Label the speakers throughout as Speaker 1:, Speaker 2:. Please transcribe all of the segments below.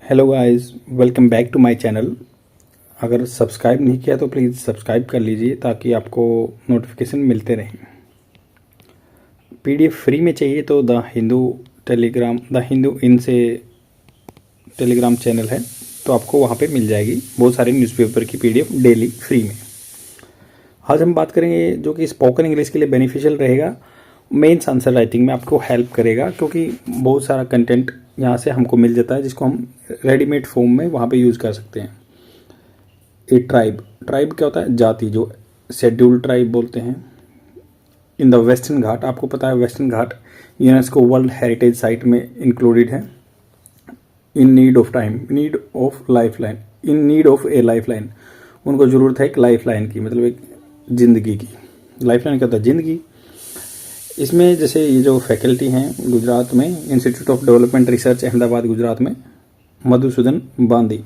Speaker 1: Hello guys, welcome back to my channel. अगर subscribe नहीं किया तो प्लीज़ सब्सक्राइब कर लीजिए ताकि आपको नोटिफिकेशन मिलते रहें। पीडीएफ फ्री में चाहिए तो द हिंदू इन से टेलीग्राम चैनल है, तो आपको वहाँ पे मिल जाएगी बहुत सारे न्यूज़पेपर की पीडीएफ डेली फ्री में। आज हम बात करेंगे जो कि स्पोकन इंग्लिश के लिए बेनिफिशियल रहेगा, मेंस आंसर राइटिंग में आपको हेल्प करेगा, क्योंकि बहुत सारा कंटेंट यहाँ से हमको मिल जाता है जिसको हम रेडीमेड फॉर्म में वहाँ पे यूज़ कर सकते हैं। ए ट्राइब क्या होता है? जाति, जो शेड्यूल्ड ट्राइब बोलते हैं। इन द वेस्टर्न घाट, आपको पता है वेस्टर्न घाट यूनेस्को वर्ल्ड हेरिटेज साइट में इंक्लूडेड है। In need of time, need of life line, in need of A life line, उनको ज़रूरत है एक लाइफ लाइन की, मतलब एक ज़िंदगी की। लाइफ लाइन क्या होता है? ज़िंदगी। इसमें जैसे ये जो फैकल्टी हैं गुजरात में, Institute of Development Research Ahmedabad Gujarat में, मधुसूदन बांदी,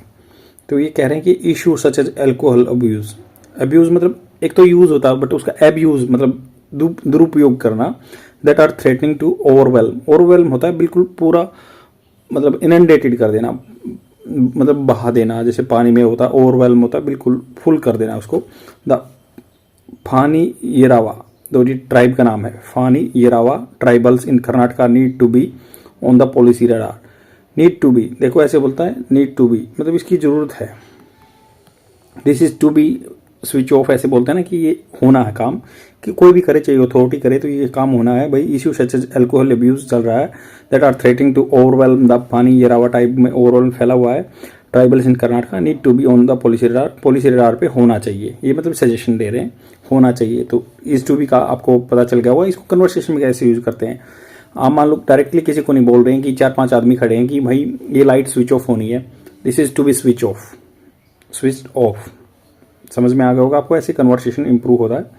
Speaker 1: तो ये कह रहे हैं कि issue such as alcohol abuse. Abuse मतलब एक तो यूज़ होता है, बट उसका एब्यूज़ मतलब दुरुपयोग करना। That are threatening to overwhelm, overwhelm होता है बिल्कुल पूरा, मतलब इनंडेटेड कर देना, मतलब बहा देना, जैसे पानी में होता है ओवरवेल्म होता है, बिल्कुल फुल कर देना उसको। द फानी येरावा, तो ये ट्राइब का नाम है, Phani Yerava tribals in Karnataka need to be on the policy radar. Need to be, देखो ऐसे बोलता है, नीड टू बी मतलब इसकी ज़रूरत है। This is to be switch off, ऐसे बोलते हैं ना कि ये होना है काम, कि कोई भी करे, चाहिए अथॉरिटी करे तो ये काम होना है भाई। Issue such as alcohol abuse चल रहा है, that are threatening to overwhelm the Paniya Yerava type में ओवरऑल फैला हुआ है। Tribals in Karnataka need to be on the policy radar पे होना चाहिए, ये मतलब सजेशन दे रहे हैं, होना चाहिए। तो इस टू बी का आपको पता चल गया होगा, इसको कन्वर्सेशन में कैसे यूज करते हैं। आप मान लो डायरेक्टली किसी को नहीं बोल रहे हैं कि 4-5 आदमी खड़े हैं कि भाई ये लाइट स्विच ऑफ होनी है, this is to be switch off, switch off. समझ में आ गया होगा आपको, ऐसे कन्वर्सेशन इंप्रूव होता है।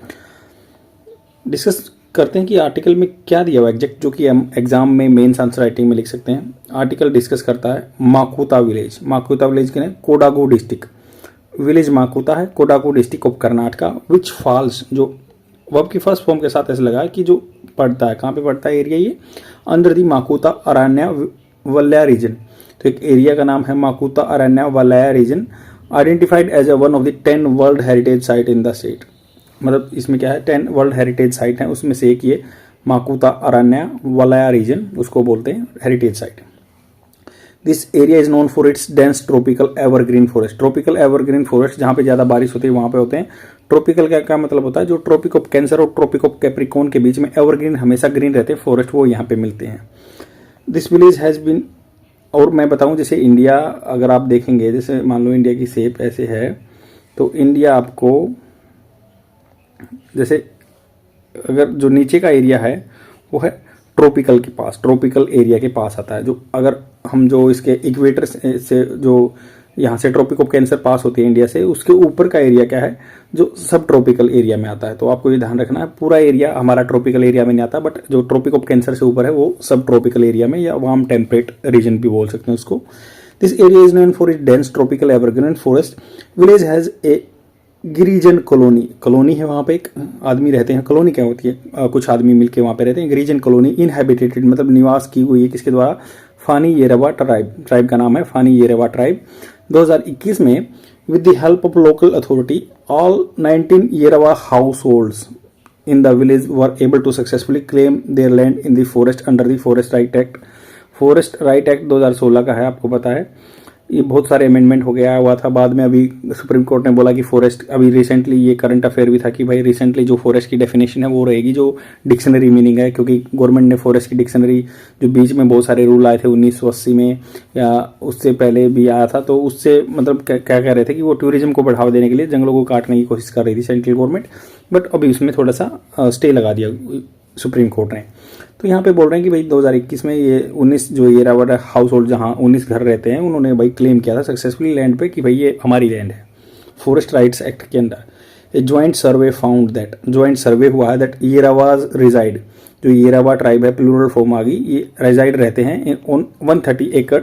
Speaker 1: डिस्कस करते हैं कि आर्टिकल में क्या दिया हुआ एग्जैक्ट, जो कि हम एग्जाम में मेंस आंसर राइटिंग में लिख सकते हैं। आर्टिकल डिस्कस करता है माकुता विलेज, माकुता विलेज के कोडागु डिस्ट्रिक्ट, विलेज माकुता है, Kodagu district of Karnataka, which falls, जो वर्ब की फर्स्ट फॉर्म के साथ ऐसे लगा है कि जो पड़ता है, कहाँ पे पड़ता है एरिया ये, under the माकुता Aranya Valaya reason. तो एक एरिया का नाम है Makuta Aranya Valaya region, identified as a one of the 10 world heritage site in the state. मतलब इसमें क्या है, 10 वर्ल्ड हेरिटेज साइट हैं, उसमें से एक ये माकुता अरण्या वलया रीजन, उसको बोलते हैं heritage site. This area is known for its dense tropical evergreen forest, tropical evergreen forest, जहाँ पे ज़्यादा बारिश होती है वहाँ पे होते हैं। ट्रॉपिकल का क्या मतलब होता है? जो ट्रॉपिक ऑफ कैंसर और ट्रॉपिक ऑफ कैप्रिकॉन के बीच में एवरग्रीन हमेशा ग्रीन रहते हैं फॉरेस्ट, वो यहाँ पे मिलते हैं। दिस विलेज हैज़ बीन, और मैं बताऊँ जैसे इंडिया अगर आप देखेंगे, जैसे मान लो इंडिया की शेप ऐसे है, तो इंडिया आपको जैसे अगर जो नीचे का एरिया है वो है ट्रॉपिकल के पास, ट्रॉपिकल एरिया के पास आता है। जो अगर हम जो इसके इक्वेटर से जो यहाँ से ट्रॉपिक ऑफ कैंसर पास होती है इंडिया से, उसके ऊपर का एरिया क्या है, जो सब ट्रॉपिकल एरिया में आता है। तो आपको ये ध्यान रखना है, पूरा एरिया हमारा ट्रॉपिकल एरिया में नहीं आता, बट जो ट्रॉपिक ऑफ कैंसर से ऊपर है वो सब ट्रॉपिकल एरिया में, या वार्म टेम्परेट रीजन भी बोल सकते हैं उसको। This area is known for it dense tropical evergreen forest. Village has a Girijan colony, colony है वहाँ पे, एक आदमी रहते हैं। कॉलोनी क्या होती है? कुछ आदमी मिलके वहाँ पे रहते हैं। गिरिजन कॉलोनी इनहैबिटेटेड मतलब निवास की हुई है, किसके द्वारा? फानी येरावा ट्राइब, ट्राइब का नाम है फानी येरावा ट्राइब। 2021 में with the help of local authority all 19 Yerava households in the village were able to successfully claim their land in the forest under the forest right act. Forest right act 2016 का है, आपको पता है। ये बहुत सारे amendment हो गया हुआ था, बाद में अभी सुप्रीम कोर्ट ने बोला कि फॉरेस्ट, अभी रिसेंटली ये करंट अफेयर भी था कि भाई रिसेंटली जो फॉरेस्ट की डेफिनेशन है वो रहेगी जो डिक्शनरी मीनिंग है, क्योंकि गवर्नमेंट ने फॉरेस्ट की डिक्शनरी, जो बीच में बहुत सारे रूल आए थे 1980 में या उससे पहले भी आया था, तो उससे मतलब क्या कह रहे थे कि वो टूरिज्म को बढ़ावा देने के लिए जंगलों को काटने की कोशिश कर रही थी सेंट्रल गवर्नमेंट, बट अभी उसमें थोड़ा सा स्टे लगा दिया सुप्रीम कोर्ट ने। तो यहाँ पे बोल रहे हैं कि भाई 2021 में ये 19 जो येरावा हाउस होल्ड जहाँ 19 घर रहते हैं, उन्होंने भाई क्लेम किया था सक्सेसफुली लैंड पे कि भाई ये हमारी लैंड है फॉरेस्ट राइट्स एक्ट के अंदर। A joint survey found that, joint survey हुआ है दैट येरावाज रिजाइड, जो येरावा ट्राइब है प्लूरल फॉर्म आ गई, ये रेजाइड रहते हैं ऑन 135 एकड़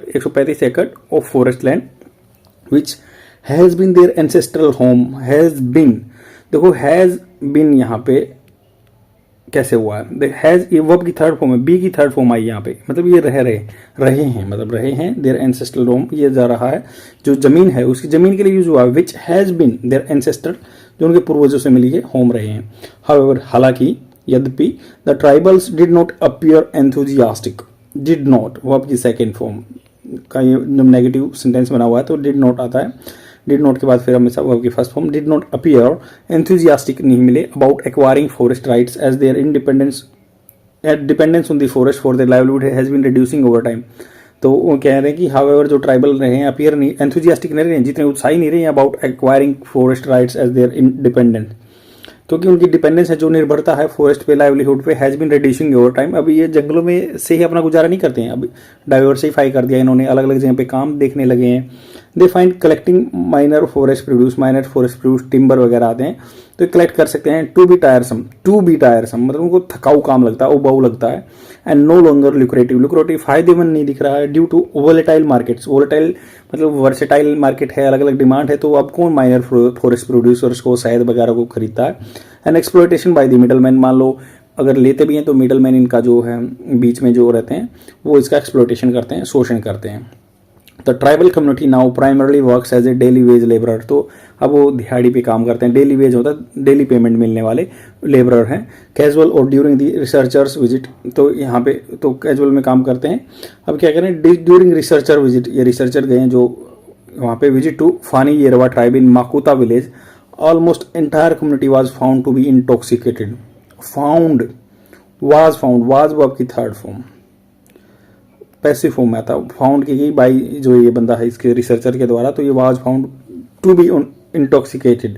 Speaker 1: 135 एकड़ of forest land which has been their ancestral home. Has been, देखो हैज़ बीन यहाँ पे कैसे हुआ है, हैज़ ये वर्ब की थर्ड फॉर्म है, बी की थर्ड फॉर्म आई यहाँ पे, मतलब ये रहे हैं, मतलब रहे हैं, देयर एंसेस्ट्रल होम, ये जा रहा है जो जमीन है उसकी जमीन के लिए यूज हुआ, which has been their ancestor, जो उनके पूर्वजों से मिली है, होम रहे हैं। हाउएवर हालांकि, यद्यपि, the tribals did not appear enthusiastic, did not verb की सेकेंड फॉर्म का ये जब नेगेटिव सेंटेंस बना हुआ है तो डिड नॉट आता है, डिड नॉट के बाद फिर हमेशा वर्ब की first form, did not appear enthusiastic नहीं मिले about acquiring forest rights as their dependence on the forest for their livelihood has been reducing over time. तो वो कह रहे हैं कि हाउएवर जो ट्राइबल रहे हैं अपीयर नहीं, एंथुजियास्टिक नहीं रहे हैं, जितने उत्साही नहीं रहे हैं about acquiring forest rights as their independent, क्योंकि उनकी डिपेंडेंस है जो निर्भरता है फॉरेस्ट पे, लाइवलीहुड पे, has been reducing over time. अभी ये जंगलों में से ही अपना गुजारा नहीं करते हैं, अभी डाइवर्सिफाई कर दिया इन्होंने, अलग अलग जगह पे काम देखने लगे हैं। They find collecting minor forest produce timber वगैरह आते हैं तो कलेक्ट कर सकते हैं। टू बी टायरसम मतलब उनको थकाऊ काम लगता है, उबाऊ लगता है। एंड नो लॉन्गर लुक्रेटिव फायदेमंद नहीं दिख रहा है, due to volatile markets, volatile मतलब वर्सेटाइल मार्केट है, अलग अलग डिमांड है, तो अब कौन माइनर फॉरेस्ट प्रोड्यूसर्स को, शहद वगैरह को खरीदता है। And exploitation by the middleman, मान लो अगर लेते भी हैं तो मिडलमैन इनका जो है बीच में जो रहते हैं वो इसका एक्सप्लॉयटेशन करते हैं, शोषण करते हैं। The tribal community now primarily works as a daily wage labourer, तो अब वो दिहाड़ी पे काम करते हैं, डेली वेज होता है, डेली पेमेंट मिलने वाले लेबरर हैं। कैजुअल और ड्यूरिंग दी रिसर्चर्स विजिट, तो यहाँ पे तो कैजुअल में काम करते हैं। अब क्या करें, ड्यूरिंग रिसर्चर विजिट, ये रिसर्चर गए हैं जो वहाँ पे, visit to Phani Yerava tribe in Makuta village, almost entire community was found to be intoxicated. Was verb की थर्ड फॉर्म, पैसिव फॉर्म में आता, फाउंड की गई बाई जो ये बंदा है इसके रिसर्चर के द्वारा, तो ये was found to be intoxicated,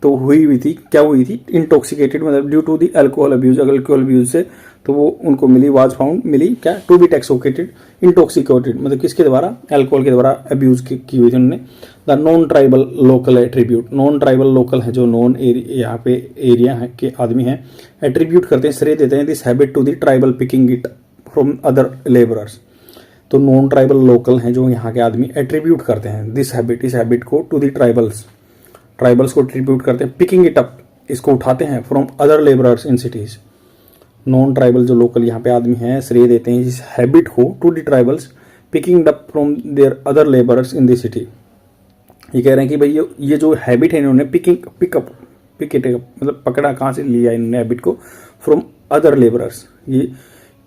Speaker 1: तो हुई थी, क्या हुई थी, इंटॉक्सिकेटेड मतलब due to the alcohol abuse से, तो वो उनको मिली, वाज फाउंड मिली क्या, टू बी टैक्सोकेटेड, इंटॉक्सिकेटेड मतलब किसके द्वारा, अल्कोहल के द्वारा अब्यूज की हुई थी उन्होंने। The non tribal local attribute, non tribal local है जो नॉन यहाँ पे एरिया है के आदमी हैं, एट्रीब्यूट करते हैं, श्रेय देते हैं this habit to the tribal picking it from other labourers. तो नॉन ट्राइबल लोकल हैं जो यहाँ के आदमी एट्रीब्यूट करते हैं दिस हैबिट, इस हैबिट को टू दी ट्राइबल्स को एट्रीब्यूट करते हैं। पिकिंग इट अप, इसको उठाते हैं from other labourers in cities. Non tribal जो लोकल यहाँ पे आदमी हैं श्रेय देते हैं इस हैबिट को to the tribals, picking it up from their other labourers in the city. ये कह रहे हैं कि भाई ये जो हैबिट है इन्होंने पिकअप मतलब पकड़ा, कहाँ से लिया इन्होंने हैबिट को, फ्रॉम अदर लेबरर्स। ये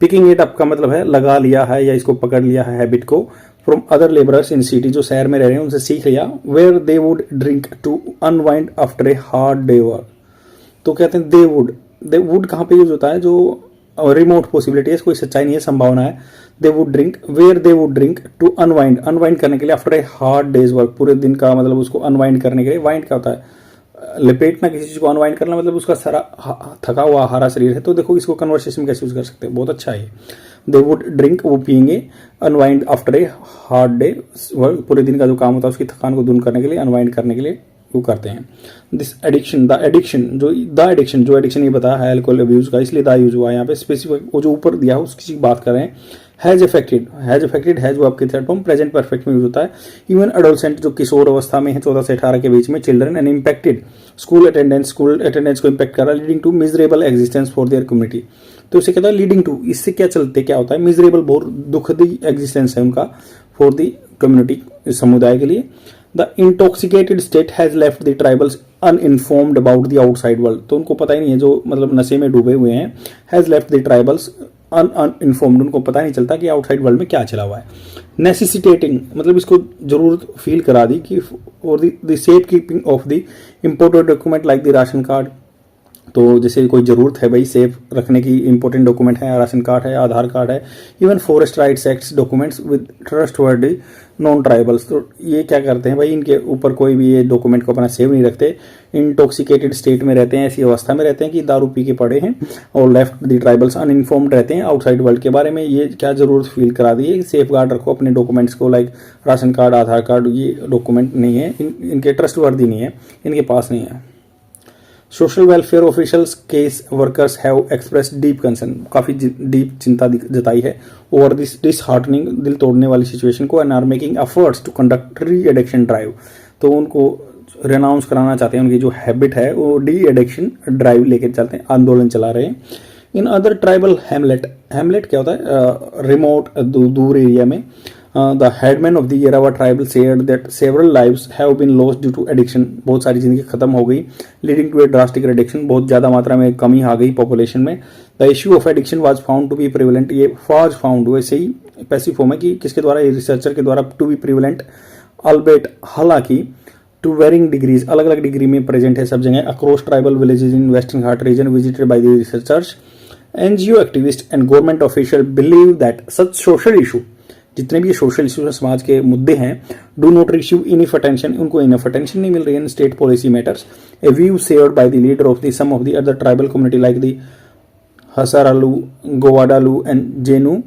Speaker 1: पिकिंग इट अप का मतलब है लगा लिया है या इसको पकड़ लिया है हैबिट को, from other labourers in city, जो शहर में रह रहे हैं उनसे सीख लिया। Where they would drink to unwind after a hard day work, तो कहते हैं दे वुड कहाँ पे यूज होता है, जो रिमोट पॉसिबिलिटी है, कोई सच्चाई नहीं है, संभावना है। They would drink, where they would drink to unwind करने के लिए, after a hard days work, पूरे दिन का मतलब उसको अनवाइंड करने के लिए। वाइंड क्या होता है, लपेटना, किसी चीज को अनवाइंड करना, मतलब उसका सारा थका हुआ हारा शरीर है, तो देखो इसको कन्वर्सेशन में कैसे यूज कर सकते हैं, बहुत अच्छा है। दे वुड ड्रिंक, वो पियेंगे, unwind after a hard day work, पूरे दिन का जो काम होता है उसकी थकान को दूर करने के लिए, अनवाइंड करने के लिए वो करते हैं। दिस एडिक्शन, द एडिक्शन जो एडिक्शन ये बताया है अल्कोहल अब्यूज का, इसलिए द यूज हुआ है यहाँ पे, स्पेसिफिक वो जो ऊपर दिया है उसकी बात कर रहे हैं। हैज अफेक्टेड है जो आपके थर्ड फॉर्म प्रेजेंट परफेक्ट में यूज होता है। इवन एडोलसेंट जो किशोर अवस्था में है 14 से 18 के बीच में, children and impacted school attendance को इम्पैक्ट कर रहा है, leading to miserable existence for their community. तो इसे कहता है लीडिंग टू, इससे क्या चलते क्या होता है, मिजरेबल बहुत दुखदी एग्जिस्टेंस है उनका फॉर दी कम्युनिटी, समुदाय के लिए। The intoxicated state has left the tribals uninformed about the outside world, तो उनको पता ही नहीं है, जो मतलब नशे में डूबे हुए हैं, has left the tribals uninformed, उनको पता नहीं चलता कि आउटसाइड वर्ल्ड में क्या चला हुआ है। नेसेसिटेटिंग मतलब इसको जरूरत फील करा दी कि और the safe keeping of the important document like the ration card, तो जैसे कोई ज़रूरत है भाई सेफ रखने की, इंपॉर्टेंट डॉक्यूमेंट है, राशन कार्ड है, आधार कार्ड है, even forest rights act documents with trustworthy non tribals, तो ये क्या करते हैं भाई, इनके ऊपर कोई भी ये डॉक्यूमेंट को अपना सेव नहीं रखते, इंटॉक्सिकेटेड स्टेट में रहते हैं, ऐसी अवस्था में रहते हैं कि दारू पी के पड़े हैं, और लेफ्ट द ट्राइबल्स अनइन्फॉर्म्ड रहते हैं आउटसाइड वर्ल्ड के बारे में। ये क्या ज़रूरत फील करा दी है, सेफ गार्ड रखो अपने डॉक्यूमेंट्स को, लाइक राशन कार्ड, आधार कार्ड, ये डॉक्यूमेंट नहीं है, इनके ट्रस्टवर्दी नहीं है, इनके पास नहीं है। Social welfare officials case workers have express deep concern, काफ़ी डीप चिंता जताई है ओवर दिस डिसहार्टनिंग, दिल तोड़ने वाली सिचुएशन को, and are making efforts to conduct re addiction drive, तो उनको रेनाउंस कराना चाहते हैं, उनकी जो हैबिट है वो डी एडिक्शन ड्राइव लेके चलते हैं, आंदोलन चला रहे हैं। In other tribal hamlet, hamlet क्या होता है, रिमोट दूर एरिया में, the headman of the Yerava tribal said that several lives have been lost due to addiction, बहुत सारी जिंदगी खत्म हो गई, leading to a drastic reduction, बहुत ज़्यादा मात्रा में कमी आ गई पॉपुलेशन में। The issue of addiction was found to be prevalent, ये वाज फाउंड वैसे ही पैसिव फॉर्म है कि किसके द्वारा, रिसर्चर के द्वारा, टू बी प्रिवेलेंट अल्बेट, हालांकि टू वेरिंग डिग्रीज, अलग अलग डिग्री में प्रेजेंट है सब जगह, across tribal villages in western Ghat region visited by the researchers. NGO activist and government official believe that such social issue, जितने भी सोशल इशू समाज के मुद्दे हैं, do not receive enough attention, उनको इनफ अटेंशन नहीं मिल रही है in state policy matters. A view shared by the leader of the some of the other tribal community like the Hasaralu, Gowdalu and Jenu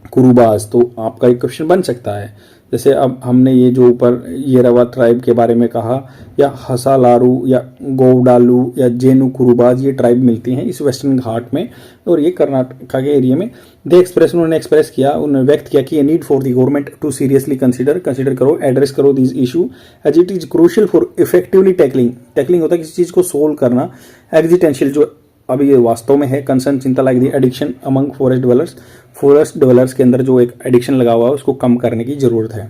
Speaker 1: कुरुबाज। तो आपका एक क्वेश्चन बन सकता है, जैसे अब हमने ये जो ऊपर येरावा ट्राइब के बारे में कहा, या हसालारू या गोवडालू या जेनु कुरुबाज, ये ट्राइब मिलती हैं इस वेस्टर्न घाट में और ये कर्नाटका के एरिया में। उन्होंने एक्सप्रेस किया, उन्होंने व्यक्त किया कि ये need for the government to seriously consider करो, एड्रेस करो this issue as it is crucial for effectively tackling होता है किसी चीज़ को सोल्व करना, एग्जिटेंशियल जो अभी ये वास्तव में है, कंसर्न चिंता like the addiction among forest developers के अंदर जो एक एडिक्शन लगा हुआ है उसको कम करने की ज़रूरत है।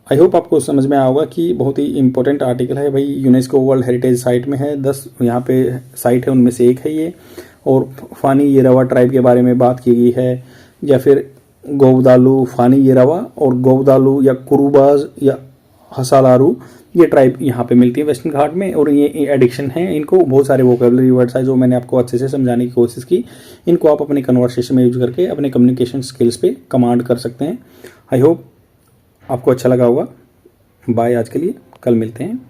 Speaker 1: आई होप आपको समझ में आया होगा कि बहुत ही इंपॉर्टेंट आर्टिकल है भाई, यूनेस्को वर्ल्ड हेरिटेज साइट में है, 10 यहाँ पे साइट है, उनमें से एक है ये। और फानी येरावा ट्राइब के बारे में बात की गई है, या फिर गोवदालू, फानी येरावा और गोवदालू या कुरुबाज या हसालारू, ये ट्राइब यहाँ पे मिलती है वेस्टर्न घाट में। और ये एडिक्शन है, इनको बहुत सारे वोकेबलरी वर्ड्स है जो मैंने आपको अच्छे से समझाने की कोशिश की, इनको आप अपने कन्वर्सेशन में यूज करके अपने कम्युनिकेशन स्किल्स पे कमांड कर सकते हैं। आई होप आपको अच्छा लगा होगा। बाय आज के लिए, कल मिलते हैं।